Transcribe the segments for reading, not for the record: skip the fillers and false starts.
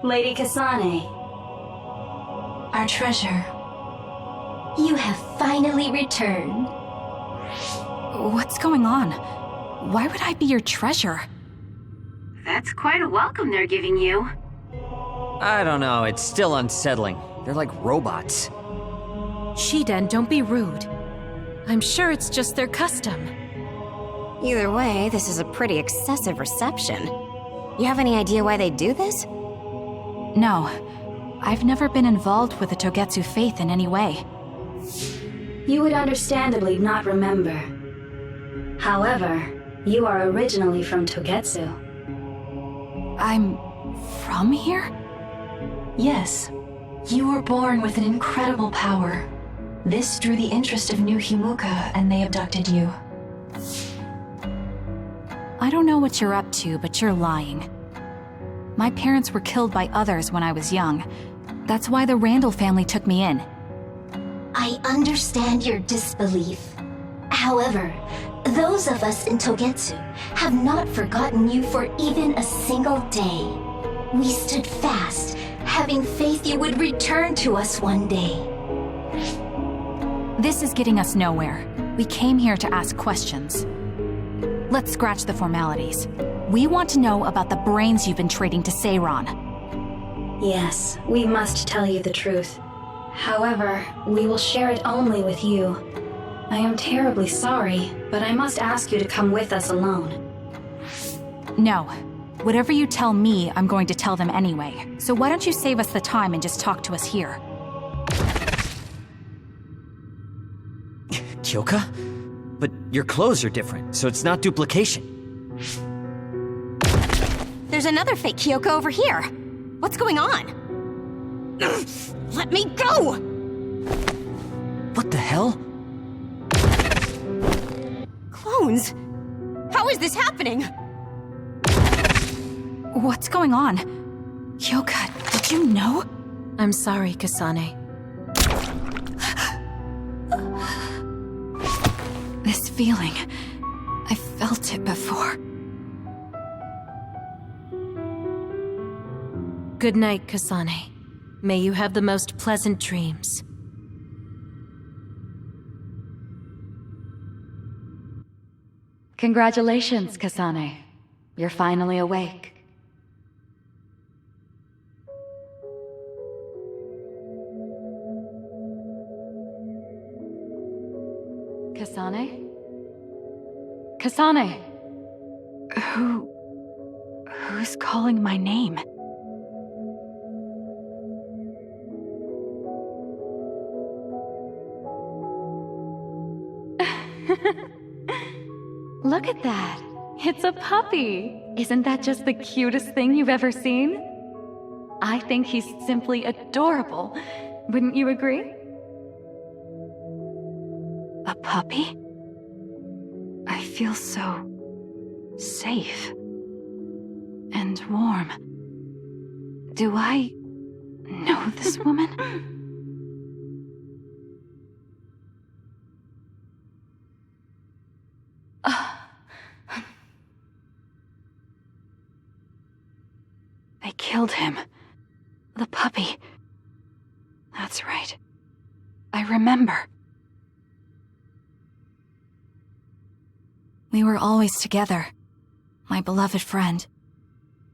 Lady Kasane. Our treasure. You have finally returned. What's going on? Why would I be your treasure? That's quite a welcome they're giving you. I don't know, it's still unsettling. They're like robots. Shiden, don't be rude. I'm sure it's just their custom. Either way, this is a pretty excessive reception. You have any idea why they do this? No. I've never been involved with the Togetsu faith in any way. You would understandably not remember. However, you are originally from Togetsu. I'm from here? Yes. You were born with an incredible power. This drew the interest of New Himuka, and they abducted you. I don't know what you're up to, but you're lying. My parents were killed by others when I was young. That's why the Randall family took me in. I understand your disbelief. However, those of us in Togetsu have not forgotten you for even a single day. We stood fast, having faith you would return to us one day. This is getting us nowhere. We came here to ask questions. Let's scratch the formalities. We want to know about the brains you've been trading to Seiron. Yes, we must tell you the truth. However, we will share it only with you. I am terribly sorry, but I must ask you to come with us alone. No. Whatever you tell me, I'm going to tell them anyway. So why don't you save us the time and just talk to us here? Kyoka? But your clothes are different, so it's not duplication. There's another fake Kyoka over here. What's going on? Let me go! What the hell? Clones? How is this happening? What's going on? Kyoka, did you know? I'm sorry, Kasane. This feeling, I felt it before. Good night, Kasane. May you have the most pleasant dreams. Congratulations, Kasane. You're finally awake. Kasane? Kasane! Who's calling my name? Look at that! It's a puppy! Isn't that just the cutest thing you've ever seen? I think he's simply adorable. Wouldn't you agree? A puppy? I feel so safe and warm. Do I know this woman? They killed him. The puppy. That's right. I remember. We were always together. My beloved friend.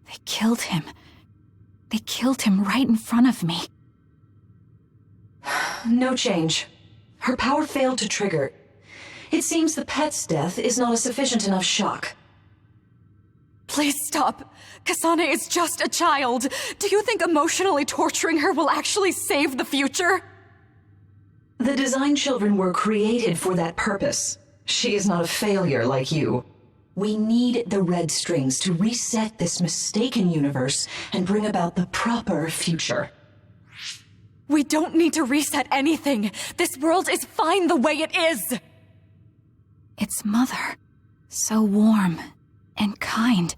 They killed him. They killed him right in front of me. No change. Her power failed to trigger. It seems the pet's death is not a sufficient enough shock. Please stop. Kasane is just a child. Do you think emotionally torturing her will actually save the future? The design children were created for that purpose. She is not a failure like you. We need the red strings to reset this mistaken universe and bring about the proper future. We don't need to reset anything. This world is fine the way it is. It's Mother. So warm and kind.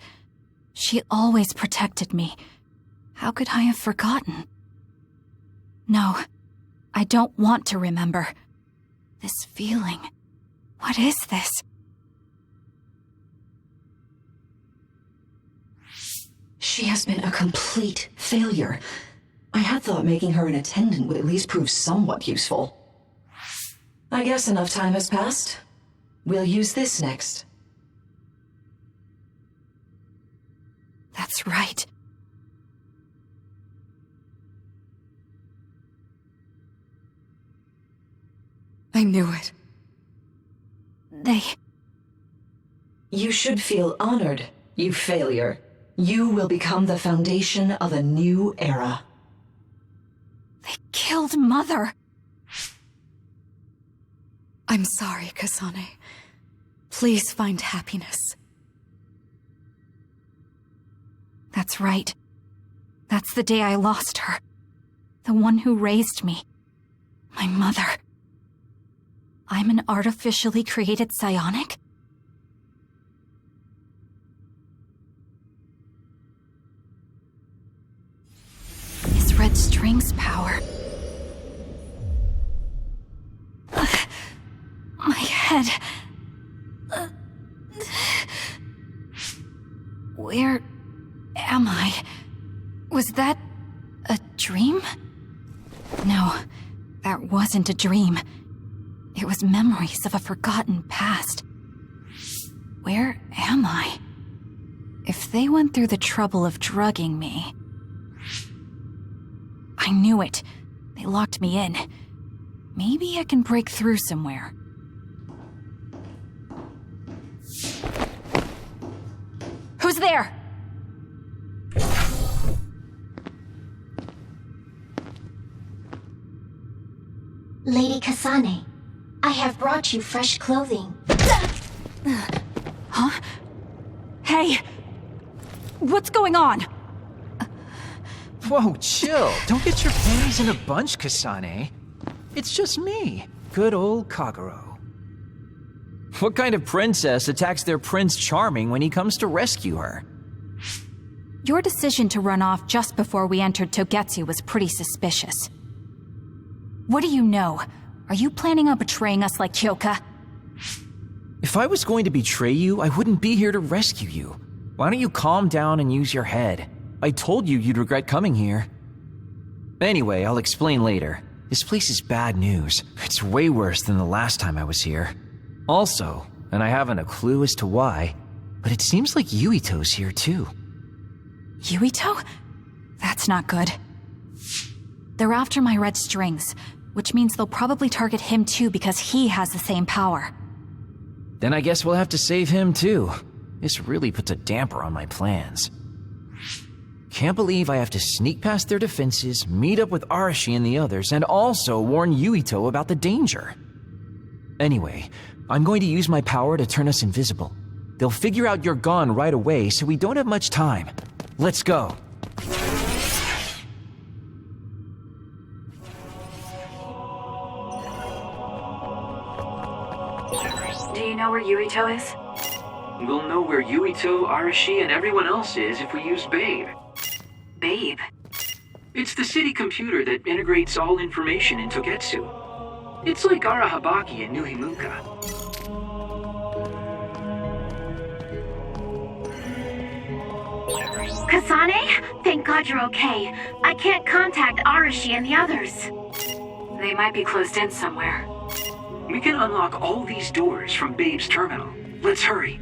She always protected me. How could I have forgotten? No, I don't want to remember. This feeling. What is this? She has been a complete failure. I had thought making her an attendant would at least prove somewhat useful. I guess enough time has passed. We'll use this next. That's right. I knew it. You should feel honored, you failure. You will become the foundation of a new era. They killed Mother. I'm sorry, Kasane. Please find happiness. That's right. That's the day I lost her. The one who raised me. My mother. I'm an artificially created psionic? Is Red String's power? My head. Where am I? Was that a dream? No, that wasn't a dream. It was memories of a forgotten past. Where am I? If they went through the trouble of drugging me... I knew it. They locked me in. Maybe I can break through somewhere. Who's there? Lady Kasane, I have brought you fresh clothing. Huh? Hey! What's going on? Whoa, chill. Don't get your panties in a bunch, Kasane. It's just me, good old Kagero. What kind of princess attacks their Prince Charming when he comes to rescue her? Your decision to run off just before we entered Togetsu was pretty suspicious. What do you know? Are you planning on betraying us like Kyoka? If I was going to betray you, I wouldn't be here to rescue you. Why don't you calm down and use your head? I told you you'd regret coming here. Anyway, I'll explain later. This place is bad news. It's way worse than the last time I was here. Also, and I haven't a clue as to why, but it seems like Yuito's here too. Yuito? That's not good. They're after my red strings, which means they'll probably target him too because he has the same power. Then I guess we'll have to save him too. This really puts a damper on my plans. Can't believe I have to sneak past their defenses, meet up with Arashi and the others, and also warn Yuito about the danger. Anyway, I'm going to use my power to turn us invisible. They'll figure out you're gone right away, so we don't have much time. Let's go. Do you know where Yuito is? We'll know where Yuito, Arashi, and everyone else is if we use Babe. Babe? It's the city computer that integrates all information in Togetsu. It's like Arahabaki in New Himuka. Kasane? Thank God you're okay. I can't contact Arashi and the others. They might be closed in somewhere. We can unlock all these doors from Babe's terminal. Let's hurry.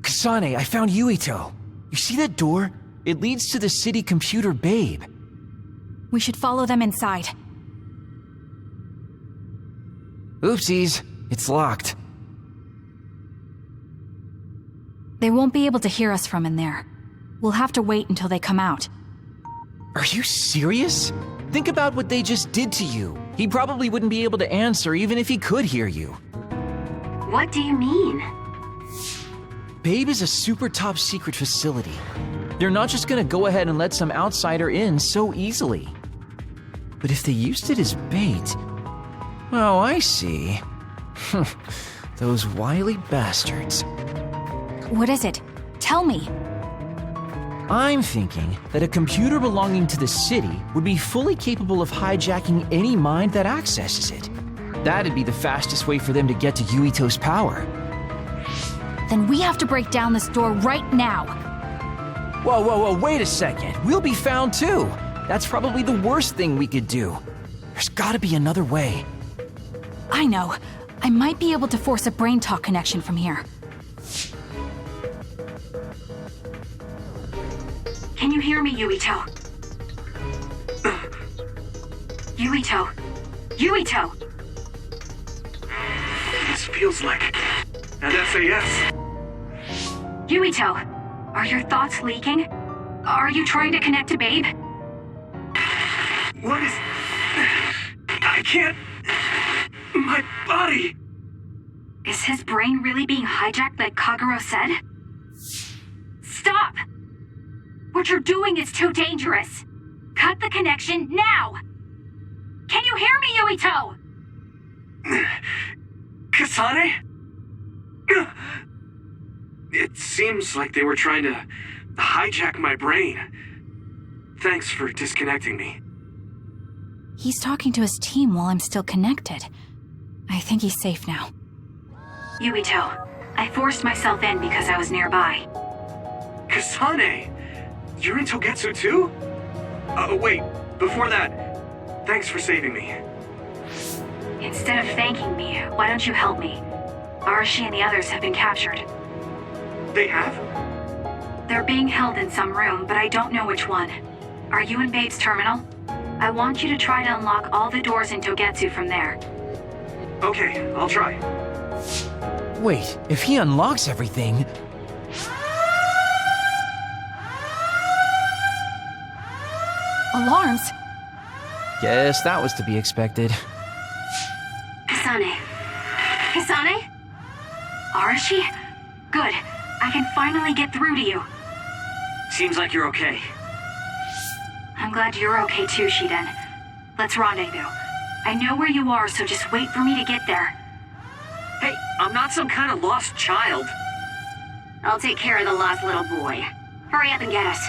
Kasane, I found Yuito. You see that door? It leads to the city computer Babe. We should follow them inside. Oopsies, it's locked. They won't be able to hear us from in there. We'll have to wait until they come out. Are you serious? Think about what they just did to you. He probably wouldn't be able to answer even if he could hear you. What do you mean? Babe is a super top secret facility. They're not just gonna go ahead and let some outsider in so easily. But if they used it as bait, Oh, I see. Those wily bastards. What is it? Tell me. I'm thinking that a computer belonging to the city would be fully capable of hijacking any mind that accesses it. That'd be the fastest way for them to get to Yuito's power. Then we have to break down this door right now. Whoa, wait a second. We'll be found too. That's probably the worst thing we could do. There's gotta be another way. I know. I might be able to force a brain talk connection from here. Can you hear me, Yuito? Yuito! Yuito! This feels like an SAS. Yuito! Are your thoughts leaking? Are you trying to connect to Babe? What is... I can't... My body... Is his brain really being hijacked like Kagero said? Stop! What you're doing is too dangerous. Cut the connection now! Can you hear me, Yuito? Kasane? It seems like they were trying to hijack my brain. Thanks for disconnecting me. He's talking to his team while I'm still connected. I think he's safe now. Yuito, I forced myself in because I was nearby. Kasane! You're in Togetsu too? Wait, before that, thanks for saving me. Instead of thanking me, why don't you help me? Arashi and the others have been captured. They have? They're being held in some room, but I don't know which one. Are you in Babe's terminal? I want you to try to unlock all the doors in Togetsu from there. Okay, I'll try. Wait, if he unlocks everything... Alarms? Guess that was to be expected. Kasane? Kasane? Arashi? Good. I can finally get through to you. Seems like you're okay. I'm glad you're okay too, Shiden. Let's rendezvous. I know where you are, so just wait for me to get there. Hey, I'm not some kind of lost child. I'll take care of the lost little boy. Hurry up and get us.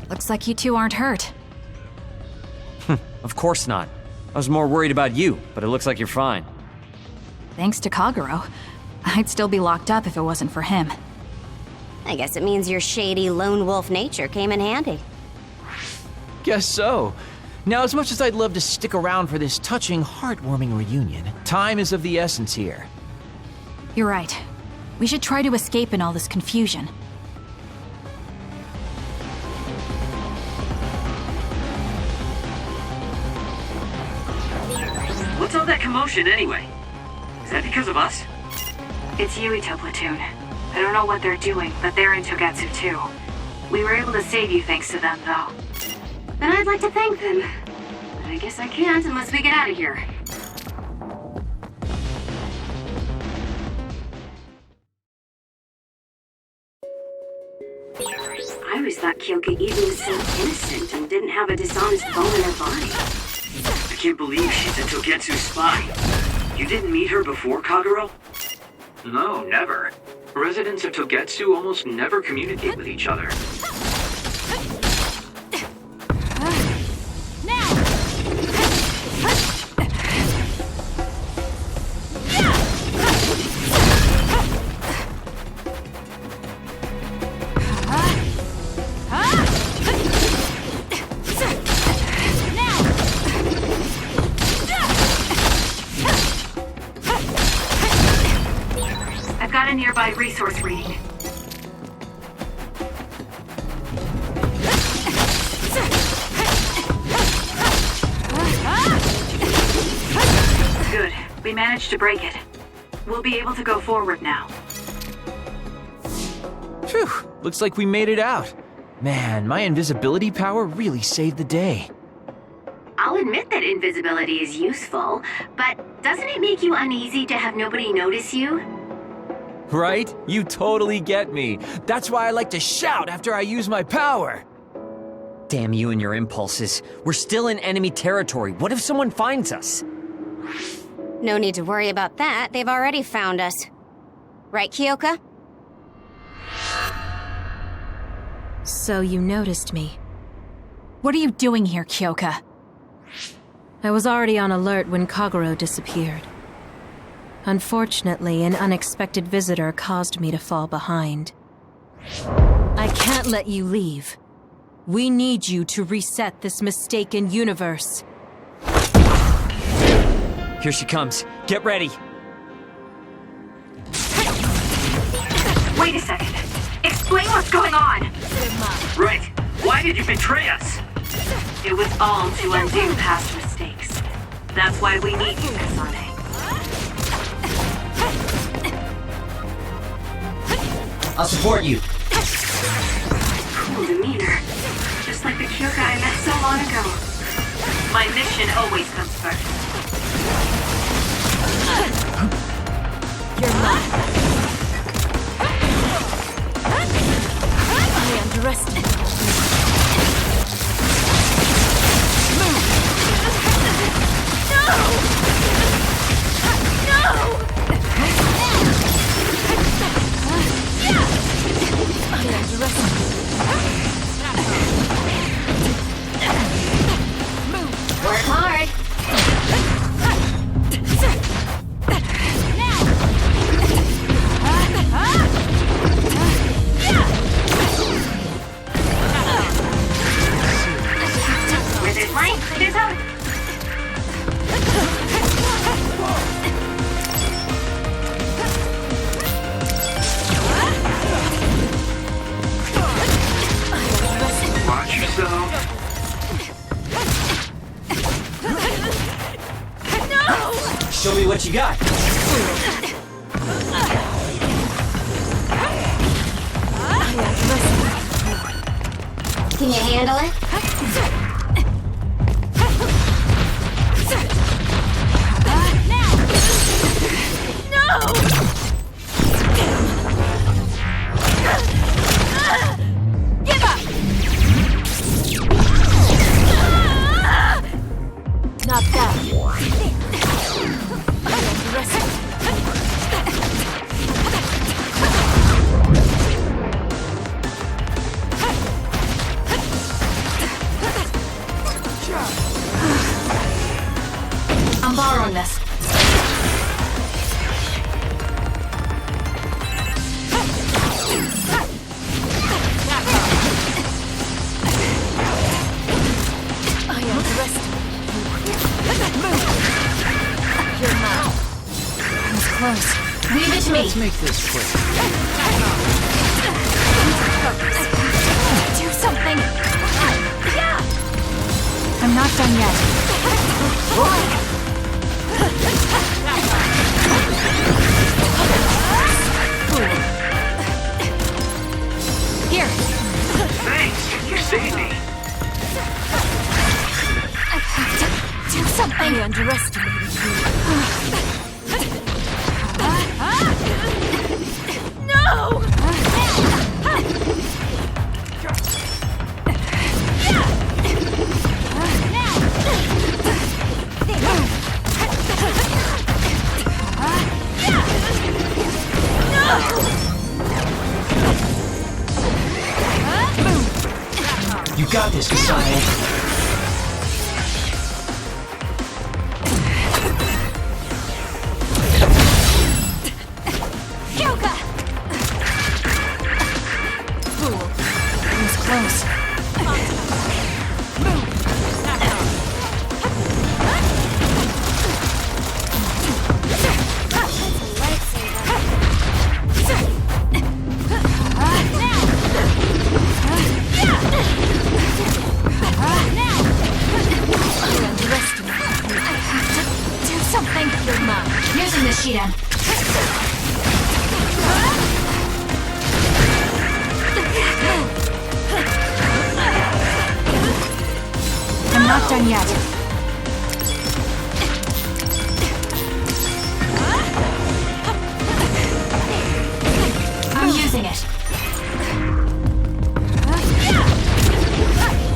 Looks like you two aren't hurt. Of course not. I was more worried about you, but it looks like you're fine. Thanks to Kagero. I'd still be locked up if it wasn't for him. I guess it means your shady lone wolf nature came in handy. Guess so. Now, as much as I'd love to stick around for this touching, heartwarming reunion, time is of the essence here. You're right. We should try to escape in all this confusion. What's all that commotion anyway? Is that because of us? It's Yuito Platoon. I don't know what they're doing, but they're in Togetsu too. We were able to save you thanks to them, though. And I'd like to thank them. But I guess I can't unless we get out of here. I always thought Kyoka even was so innocent and didn't have a dishonest bone in her body. I can't believe she's a Togetsu spy. You didn't meet her before, Kagero? No, never. Residents of Togetsu almost never communicate with each other. I've got a nearby resource reading. We managed to break it. We'll be able to go forward now. Phew, looks like we made it out. Man, my invisibility power really saved the day. I'll admit that invisibility is useful, but doesn't it make you uneasy to have nobody notice you? Right? You totally get me. That's why I like to shout after I use my power. Damn you and your impulses. We're still in enemy territory. What if someone finds us? No need to worry about that. They've already found us. Right, Kyoka? So you noticed me. What are you doing here, Kyoka? I was already on alert when Kagero disappeared. Unfortunately, an unexpected visitor caused me to fall behind. I can't let you leave. We need you to reset this mistaken universe. Here she comes. Get ready. Wait a second. Explain what's going on. Right. Why did you betray us? It was all to undo past mistakes. That's why we need you, Kasane. I'll support you. Cool demeanor. Just like the Kyoka I met so long ago. My mission always comes first. You're mine. I underestimate. Work hard. Where there's light, there's hope. Watch yourself. Show me what you got. Can you handle it? Not that. I'm borrowing this. Leave it to me. Let's make this quick. Do something! I'm not done yet. Here. Thanks. You saved me. I have to do something. I underestimated you. You got this, Kasane. Eden. I'm not done yet. I'm using it.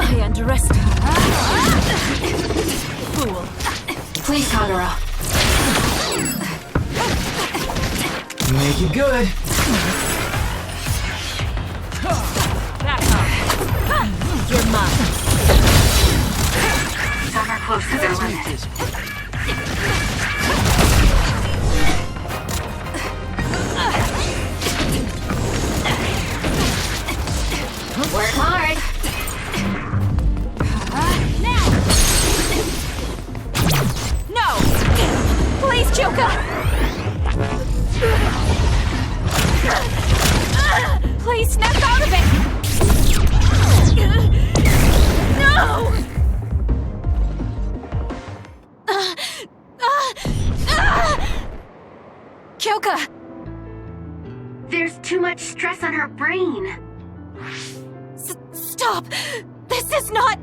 I underestimated. Fool. Please, Kagura. Make it good. You're mine. Some are close to their limit. Work hard. No! Please, Kyoka! Please snap out of it! No! Kyoka! There's too much stress on her brain. Stop! This is not...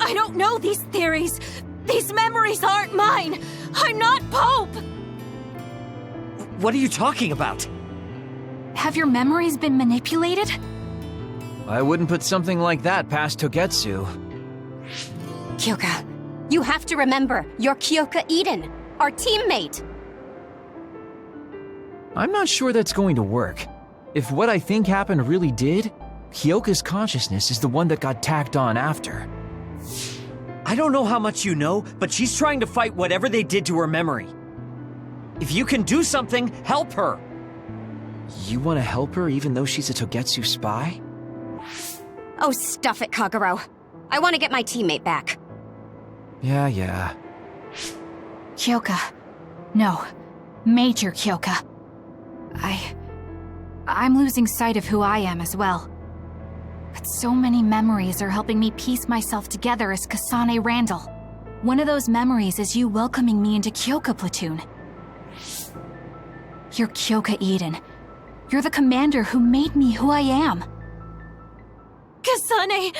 I don't know these theories. These memories aren't mine. I'm not Pope! What are you talking about? Have your memories been manipulated? I wouldn't put something like that past Togetsu. Kyoka, you have to remember, you're Kyoka Eden, our teammate. I'm not sure that's going to work. If what I think happened really did, Kyoka's consciousness is the one that got tacked on after. I don't know how much you know, but she's trying to fight whatever they did to her memory. If you can do something, help her! You want to help her even though she's a Togetsu spy? Oh, stuff it, Kagero. I want to get my teammate back. Yeah. Kyoka. No. Major Kyoka. I'm losing sight of who I am as well. But so many memories are helping me piece myself together as Kasane Randall. One of those memories is you welcoming me into Kyoka Platoon. You're Kyoka Eden. You're the commander who made me who I am. Kasane!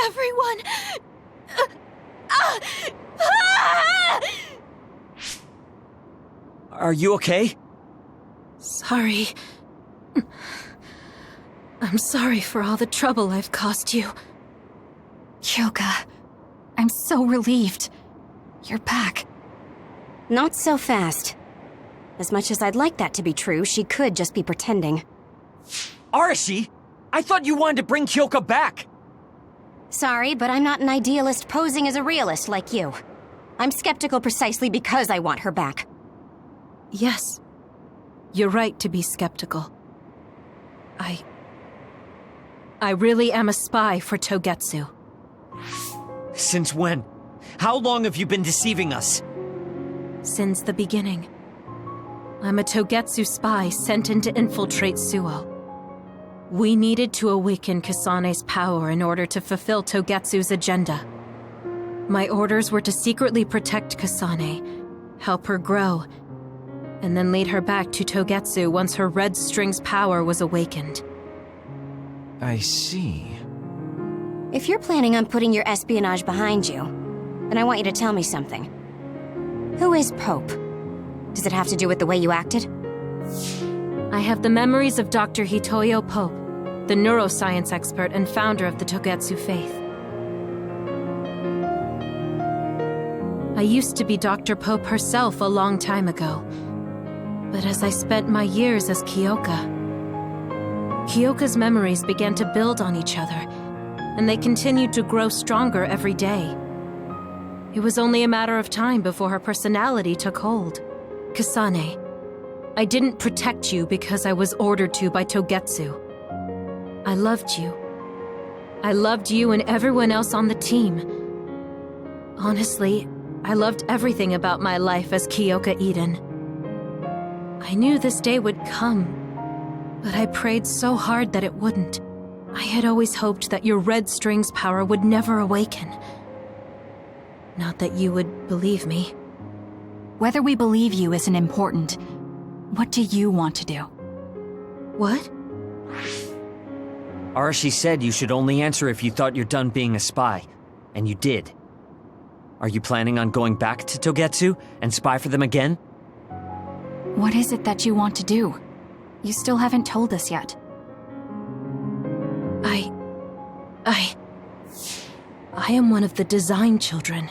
Everyone! Are you okay? Sorry. I'm sorry for all the trouble I've caused you. Kyoka, I'm so relieved. You're back. Not so fast. As much as I'd like that to be true, she could just be pretending. Arashi! I thought you wanted to bring Kyoka back! Sorry, but I'm not an idealist posing as a realist like you. I'm skeptical precisely because I want her back. Yes. You're right to be skeptical. I really am a spy for Togetsu. Since when? How long have you been deceiving us? Since the beginning. I'm a Togetsu spy sent in to infiltrate Suo. We needed to awaken Kasane's power in order to fulfill Togetsu's agenda. My orders were to secretly protect Kasane, help her grow, and then lead her back to Togetsu once her red string's power was awakened. I see. If you're planning on putting your espionage behind you, then I want you to tell me something. Who is Pope? Does it have to do with the way you acted? I have the memories of Dr. Hitoyo Pope, the neuroscience expert and founder of the Togetsu faith. I used to be Dr. Pope herself a long time ago. But as I spent my years as Kyoka, Kyoka's memories began to build on each other, and they continued to grow stronger every day. It was only a matter of time before her personality took hold. Kasane, I didn't protect you because I was ordered to by Togetsu. I loved you. I loved you and everyone else on the team. Honestly, I loved everything about my life as Kyoka Eden. I knew this day would come, but I prayed so hard that it wouldn't. I had always hoped that your red string's power would never awaken. Not that you would believe me. Whether we believe you isn't important. What do you want to do? What? Arashi said you should only answer if you thought you're done being a spy. And you did. Are you planning on going back to Togetsu and spy for them again? What is it that you want to do? You still haven't told us yet. I am one of the design children.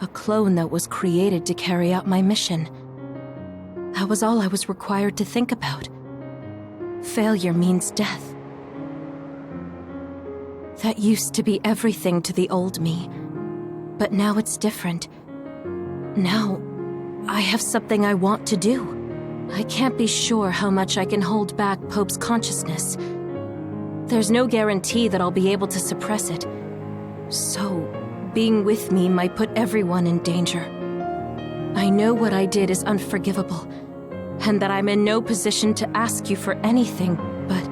A clone that was created to carry out my mission. That was all I was required to think about. Failure means death. That used to be everything to the old me. But now it's different. Now, I have something I want to do. I can't be sure how much I can hold back Pope's consciousness. There's no guarantee that I'll be able to suppress it. So, being with me might put everyone in danger. I know what I did is unforgivable, and that I'm in no position to ask you for anything, but...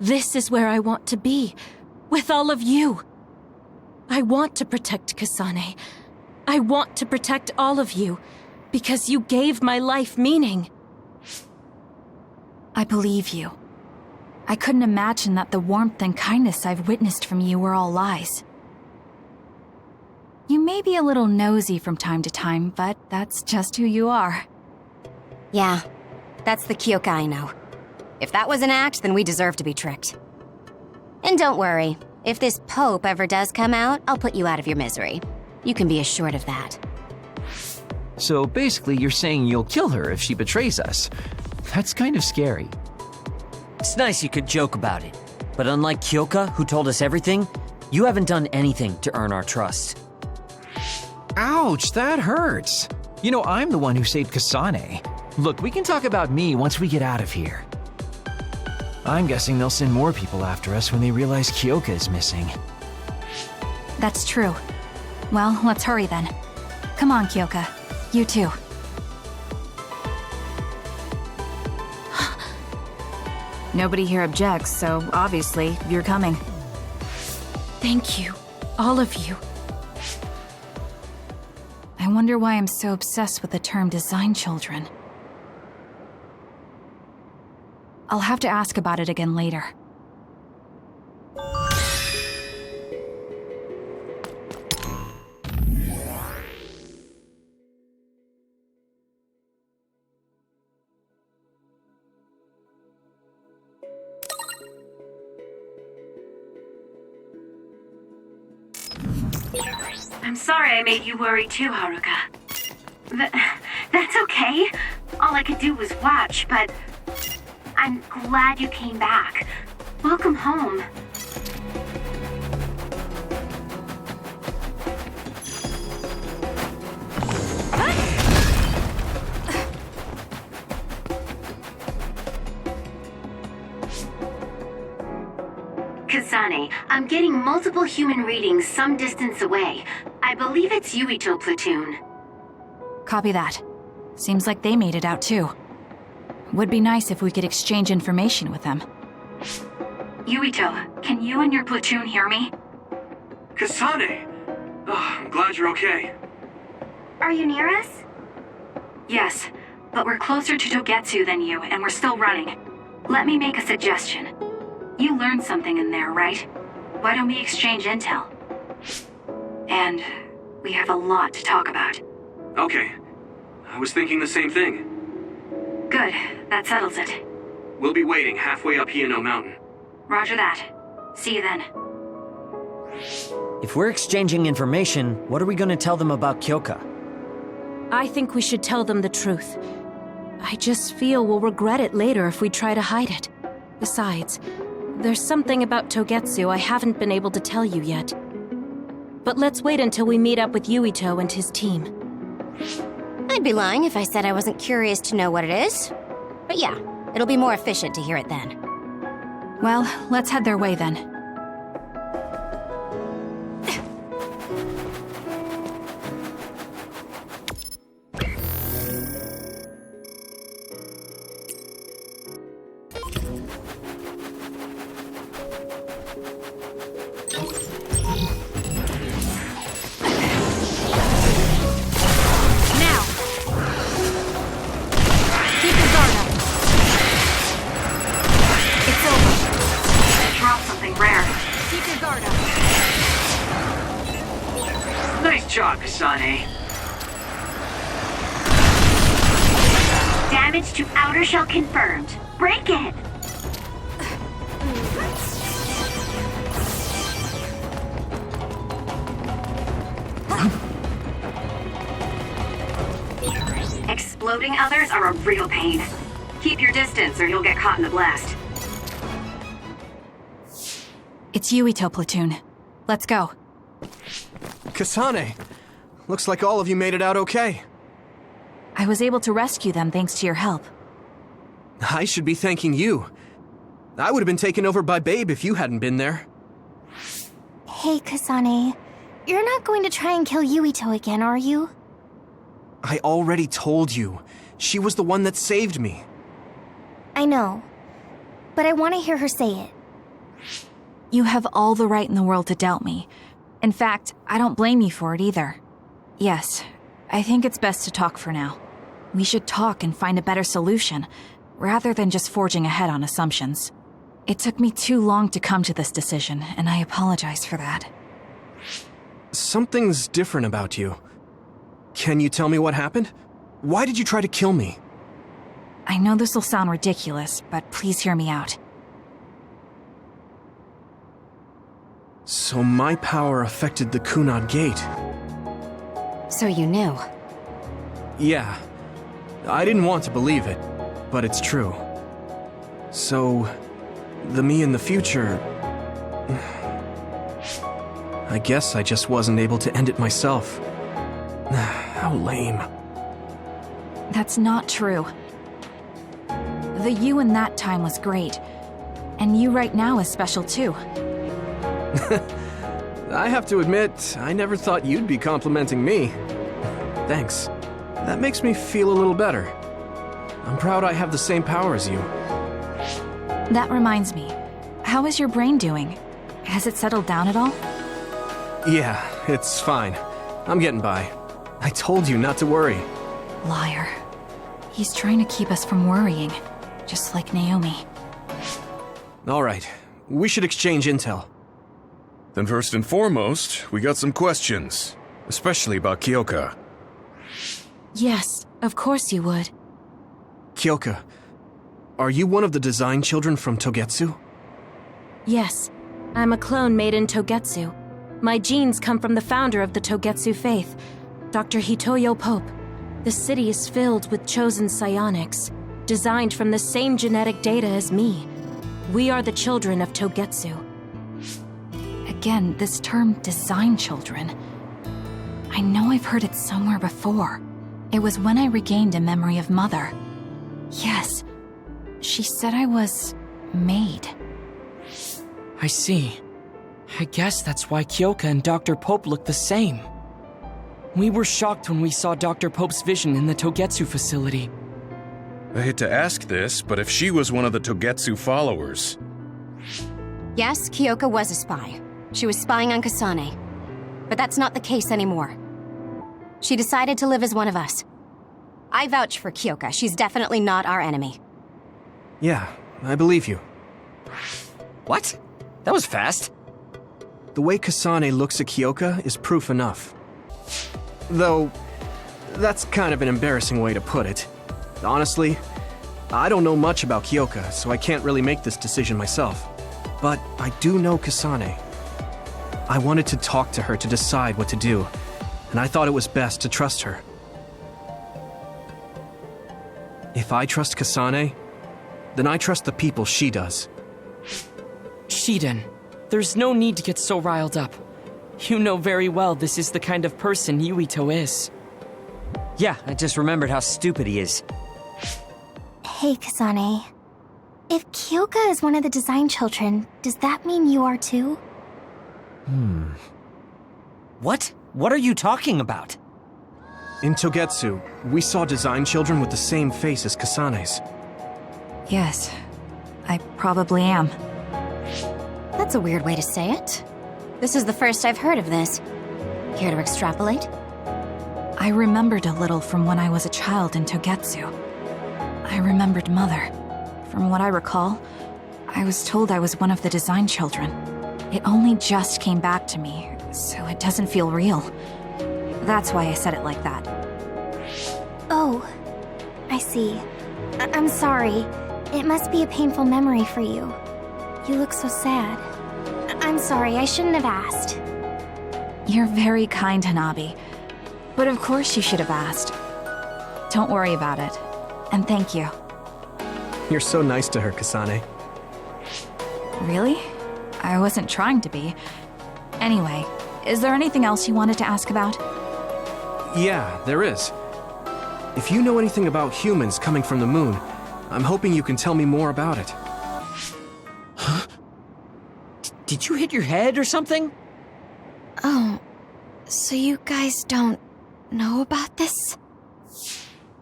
this is where I want to be, with all of you. I want to protect Kasane. I want to protect all of you, because you gave my life meaning. I believe you. I couldn't imagine that the warmth and kindness I've witnessed from you were all lies. You may be a little nosy from time to time, but that's just who you are. Yeah, that's the Kyoka I know. If that was an act, then we deserve to be tricked. And don't worry, if this Pope ever does come out, I'll put you out of your misery. You can be assured of that. So basically, you're saying you'll kill her if she betrays us. That's kind of scary. It's nice you could joke about it. But unlike Kyoka, who told us everything, you haven't done anything to earn our trust. Ouch, that hurts. You know, I'm the one who saved Kasane. Look, we can talk about me once we get out of here. I'm guessing they'll send more people after us when they realize Kyoka is missing. That's true. Well, let's hurry then. Come on, Kyoka. You too. Nobody here objects, so obviously you're coming. Thank you, all of you. I wonder why I'm so obsessed with the term design children. I'll have to ask about it again later. I'm sorry I made you worry too, Haruka. That's okay. All I could do was watch, but I'm glad you came back. Welcome home. Kasane, I'm getting multiple human readings some distance away. I believe it's Yuito platoon. Copy that. Seems like they made it out too. Would be nice if we could exchange information with them. Yuito, can you and your platoon hear me? Kasane! Oh, I'm glad you're okay. Are you near us? Yes, but we're closer to Togetsu than you, and we're still running. Let me make a suggestion. You learned something in there, right? Why don't we exchange intel? And we have a lot to talk about. Okay. I was thinking the same thing. Good. That settles it. We'll be waiting halfway up Hino Mountain. Roger that. See you then. If we're exchanging information, what are we going to tell them about Kyoka? I think we should tell them the truth. I just feel we'll regret it later if we try to hide it. Besides, there's something about Togetsu I haven't been able to tell you yet. But let's wait until we meet up with Yuito and his team. I'd be lying if I said I wasn't curious to know what it is. But yeah, it'll be more efficient to hear it then. Well, let's head their way then. Nice job, Kasane. Damage to outer shell confirmed. Break it! Exploding others are a real pain. Keep your distance or you'll get caught in the blast. It's Yuito platoon. Let's go. Kasane! Looks like all of you made it out okay. I was able to rescue them thanks to your help. I should be thanking you. I would have been taken over by Babe if you hadn't been there. Hey, Kasane. You're not going to try and kill Yuito again, are you? I already told you. She was the one that saved me. I know. But I want to hear her say it. You have all the right in the world to doubt me. In fact, I don't blame you for it either. Yes, I think it's best to talk for now. We should talk and find a better solution, rather than just forging ahead on assumptions. It took me too long to come to this decision, and I apologize for that. Something's different about you. Can you tell me what happened? Why did you try to kill me? I know this will sound ridiculous, but please hear me out. So my power affected the Kunad Gate. So you knew. Yeah. I didn't want to believe it, but it's true. So, the me in the future... I guess I just wasn't able to end it myself. How lame. That's not true. The you in that time was great, and you right now is special too. I have to admit, I never thought you'd be complimenting me. Thanks. That makes me feel a little better. I'm proud I have the same power as you. That reminds me, how is your brain doing? Has it settled down at all? Yeah, it's fine. I'm getting by. I told you not to worry. Liar. He's trying to keep us from worrying, just like Naomi. All right, we should exchange intel. Then first and foremost, we got some questions, especially about Kyoka. Yes, of course you would. Kyoka, are you one of the design children from Togetsu? Yes, I'm a clone made in Togetsu. My genes come from the founder of the Togetsu faith, Dr. Hitoyo Pope. The city is filled with chosen psionics, designed from the same genetic data as me. We are the children of Togetsu. Again, this term design children. I know I've heard it somewhere before. It was when I regained a memory of Mother. Yes, she said I was made. I see. I guess that's why Kyoka and Dr. Pope look the same. We were shocked when we saw Dr. Pope's vision in the Togetsu facility. I hate to ask this, but if she was one of the Togetsu followers... Yes, Kyoka was a spy. She was spying on Kasane. But that's not the case anymore. She decided to live as one of us. I vouch for Kyoka. She's definitely not our enemy. Yeah, I believe you. What? That was fast. The way Kasane looks at Kyoka is proof enough. Though, that's kind of an embarrassing way to put it. Honestly, I don't know much about Kyoka, so I can't really make this decision myself. But I do know Kasane. I wanted to talk to her to decide what to do, and I thought it was best to trust her. If I trust Kasane, then I trust the people she does. Shiden, there's no need to get so riled up. You know very well this is the kind of person Yuito is. Yeah, I just remembered how stupid he is. Hey, Kasane. If Kyoka is one of the design children, does that mean you are too? What? What are you talking about? In Togetsu, we saw design children with the same face as Kasane's. Yes, I probably am. That's a weird way to say it. This is the first I've heard of this. Care to extrapolate? I remembered a little from when I was a child in Togetsu. I remembered Mother. From what I recall, I was told I was one of the design children. It only just came back to me, so it doesn't feel real. That's why I said it like that. Oh, I see. I'm sorry. It must be a painful memory for you. You look so sad. I'm sorry, I shouldn't have asked. You're very kind, Hanabi. But of course you should have asked. Don't worry about it. And thank you. You're so nice to her, Kasane. Really? I wasn't trying to be. Anyway, is there anything else you wanted to ask about? Yeah, there is. If you know anything about humans coming from the moon, I'm hoping you can tell me more about it. Huh? Did you hit your head or something? Oh, so you guys don't know about this?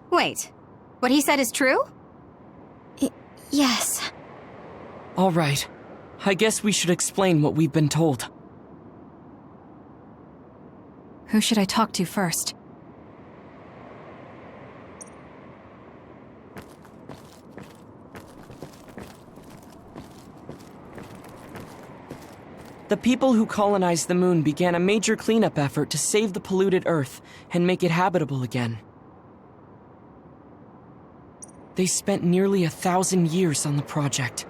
Wait, what he said is true? Yes. All right. I guess we should explain what we've been told. Who should I talk to first? The people who colonized the moon began a major cleanup effort to save the polluted Earth and make it habitable again. They spent nearly 1,000 years on the project.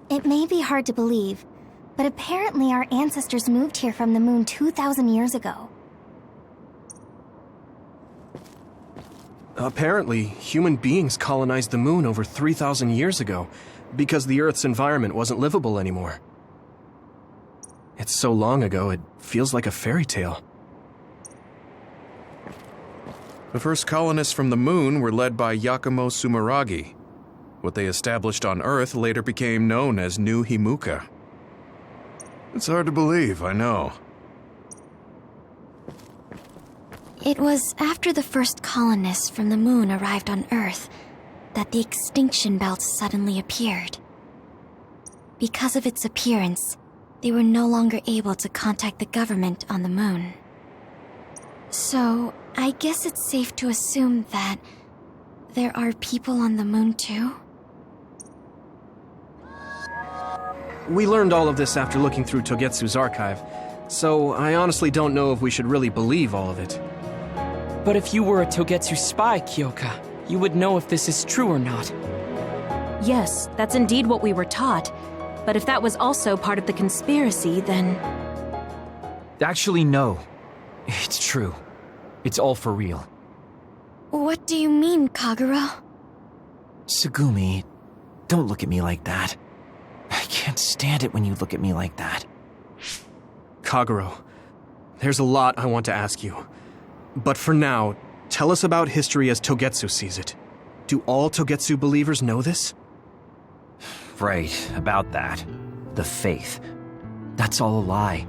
It may be hard to believe, but apparently our ancestors moved here from the moon 2,000 years ago. Apparently, human beings colonized the moon over 3,000 years ago because the Earth's environment wasn't livable anymore. It's so long ago, it feels like a fairy tale. The first colonists from the moon were led by Yakumo Sumeragi. What they established on Earth later became known as New Himuka. It's hard to believe, I know. It was after the first colonists from the moon arrived on Earth that the extinction belt suddenly appeared. Because of its appearance, they were no longer able to contact the government on the moon. So, I guess it's safe to assume that there are people on the moon too? We learned all of this after looking through Togetsu's archive, so I honestly don't know if we should really believe all of it. But if you were a Togetsu spy, Kyoka, you would know if this is true or not. Yes, that's indeed what we were taught. But if that was also part of the conspiracy, then... Actually, no. It's true. It's all for real. What do you mean, Kagero? Tsugumi, don't look at me like that. I can't stand it when you look at me like that. Kagero, there's a lot I want to ask you. But for now, tell us about history as Togetsu sees it. Do all Togetsu believers know this? Right, about that. The faith. That's all a lie.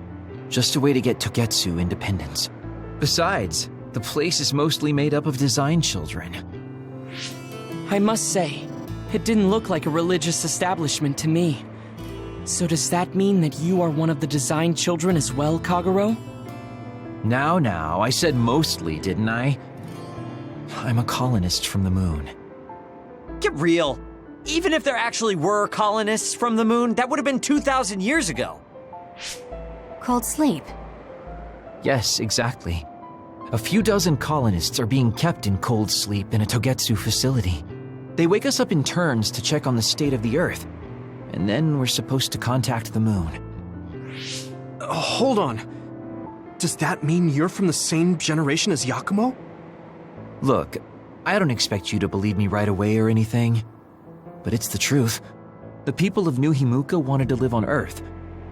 Just a way to get Togetsu independence. Besides, the place is mostly made up of design children. I must say, it didn't look like a religious establishment to me. So does that mean that you are one of the design children as well, Kagero? Now, I said mostly, didn't I? I'm a colonist from the moon. Get real. Even if there actually were colonists from the moon, that would have been 2,000 years ago. Cold sleep. Yes, exactly. A few dozen colonists are being kept in cold sleep in a Togetsu facility. They wake us up in turns to check on the state of the Earth, and then we're supposed to contact the moon. Hold on. Does that mean you're from the same generation as Yakumo? Look, I don't expect you to believe me right away or anything, but it's the truth. The people of New Himuka wanted to live on Earth,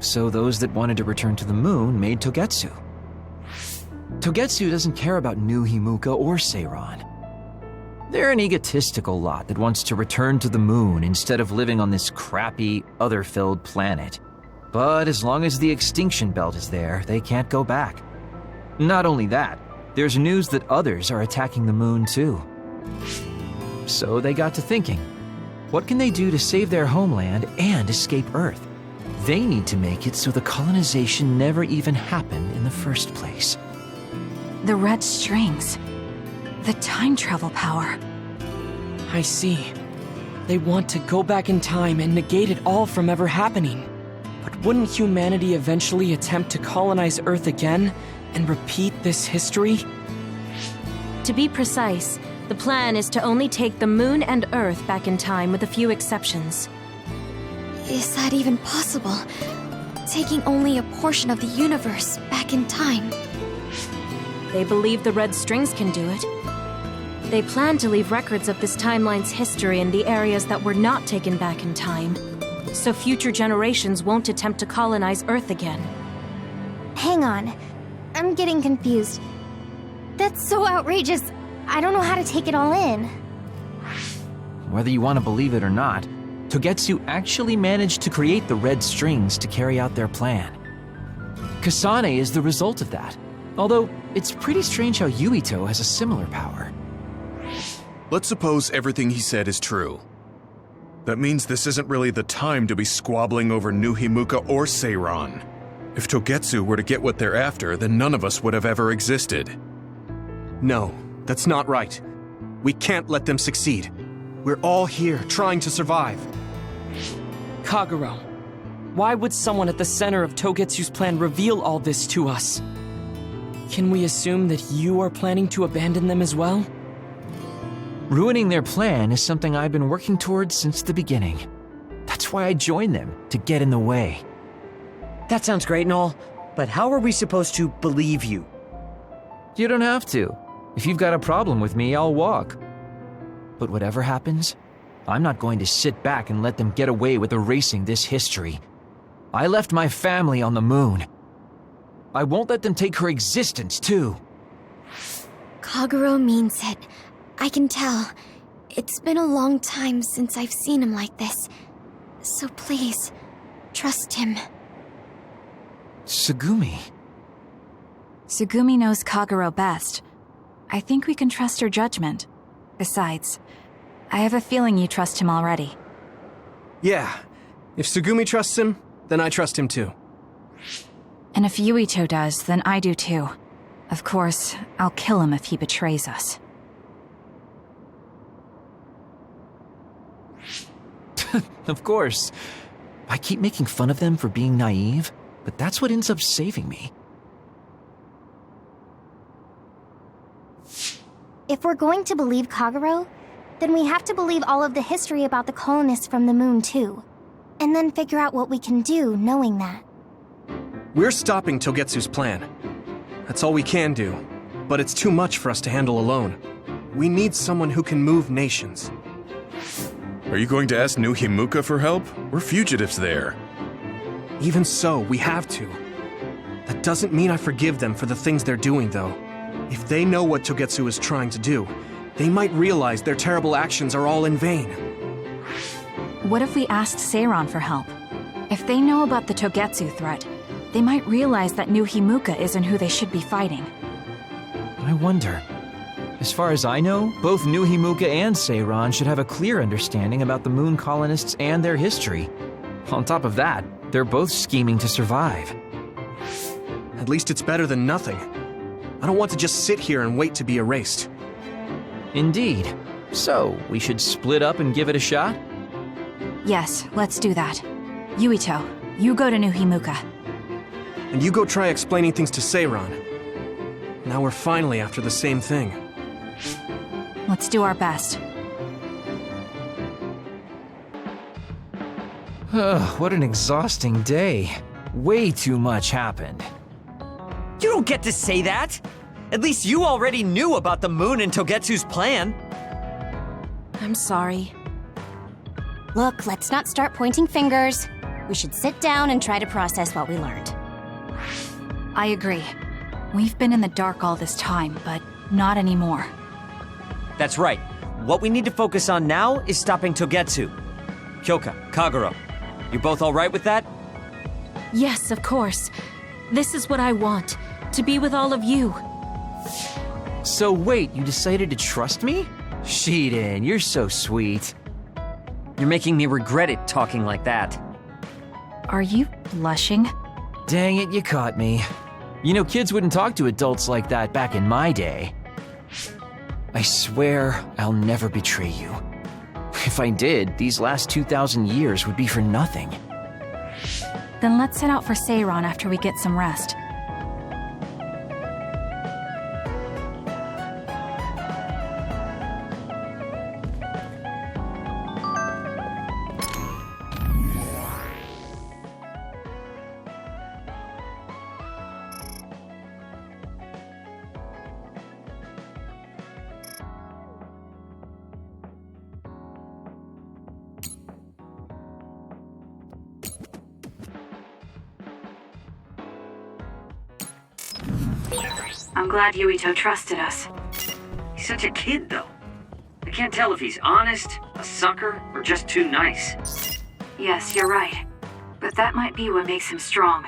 so those that wanted to return to the moon made Togetsu. Togetsu doesn't care about New Himuka or Seiran. They're an egotistical lot that wants to return to the moon instead of living on this crappy, other-filled planet. But as long as the extinction belt is there, they can't go back. Not only that, there's news that others are attacking the moon too. So they got to thinking, what can they do to save their homeland and escape Earth? They need to make it so the colonization never even happened in the first place. The red strings. The time travel power. I see. They want to go back in time and negate it all from ever happening. But wouldn't humanity eventually attempt to colonize Earth again and repeat this history? To be precise, the plan is to only take the moon and Earth back in time with a few exceptions. Is that even possible? Taking only a portion of the universe back in time. They believe the red strings can do it. They plan to leave records of this timeline's history in the areas that were not taken back in time, so future generations won't attempt to colonize Earth again. Hang on. I'm getting confused. That's so outrageous. I don't know how to take it all in. Whether you want to believe it or not, Togetsu actually managed to create the red strings to carry out their plan. Kasane is the result of that, although it's pretty strange how Yuito has a similar power. Let's suppose everything he said is true. That means this isn't really the time to be squabbling over New Himuka or Seiran. If Togetsu were to get what they're after, then none of us would have ever existed. No, that's not right. We can't let them succeed. We're all here trying to survive. Kagero, why would someone at the center of Togetsu's plan reveal all this to us? Can we assume that you are planning to abandon them as well? Ruining their plan is something I've been working towards since the beginning. That's why I joined them, to get in the way. That sounds great and all, but how are we supposed to believe you? You don't have to. If you've got a problem with me, I'll walk. But whatever happens, I'm not going to sit back and let them get away with erasing this history. I left my family on the moon. I won't let them take her existence, too. Kagero means it. I can tell. It's been a long time since I've seen him like this. So please, trust him. Tsugumi. Tsugumi knows Kagero best. I think we can trust her judgment. Besides, I have a feeling you trust him already. Yeah. If Tsugumi trusts him, then I trust him too. And if Yuito does, then I do too. Of course, I'll kill him if he betrays us. Of course. I keep making fun of them for being naive, but that's what ends up saving me. If we're going to believe Kagero, then we have to believe all of the history about the colonists from the moon too. And then figure out what we can do knowing that. We're stopping Togetsu's plan. That's all we can do. But it's too much for us to handle alone. We need someone who can move nations. Are you going to ask New Himuka for help? We're fugitives there. Even so, we have to. That doesn't mean I forgive them for the things they're doing, though. If they know what Togetsu is trying to do, they might realize their terrible actions are all in vain. What if we asked Seiran for help? If they know about the Togetsu threat, they might realize that New Himuka isn't who they should be fighting. I wonder. As far as I know, both New Himuka and Seiran should have a clear understanding about the moon colonists and their history. On top of that, they're both scheming to survive. At least it's better than nothing. I don't want to just sit here and wait to be erased. Indeed. So, we should split up and give it a shot? Yes, let's do that. Yuito, you go to New Himuka. And you go try explaining things to Seiran. Now we're finally after the same thing. Let's do our best. What an exhausting day. Way too much happened. You don't get to say that! At least you already knew about the moon and Togetsu's plan. I'm sorry. Look, let's not start pointing fingers. We should sit down and try to process what we learned. I agree. We've been in the dark all this time, but not anymore. That's right. What we need to focus on now is stopping Togetsu. Kyoka, Kagero, you both alright with that? Yes, of course. This is what I want, to be with all of you. So wait, you decided to trust me? Shiden, you're so sweet. You're making me regret it talking like that. Are you blushing? Dang it, you caught me. You know, kids wouldn't talk to adults like that back in my day. I swear I'll never betray you. If I did, these last 2,000 years would be for nothing. Then let's head out for Seiron after we get some rest. I'm glad Yuito trusted us. He's such a kid, though. I can't tell if he's honest, a sucker, or just too nice. Yes, you're right. But that might be what makes him strong.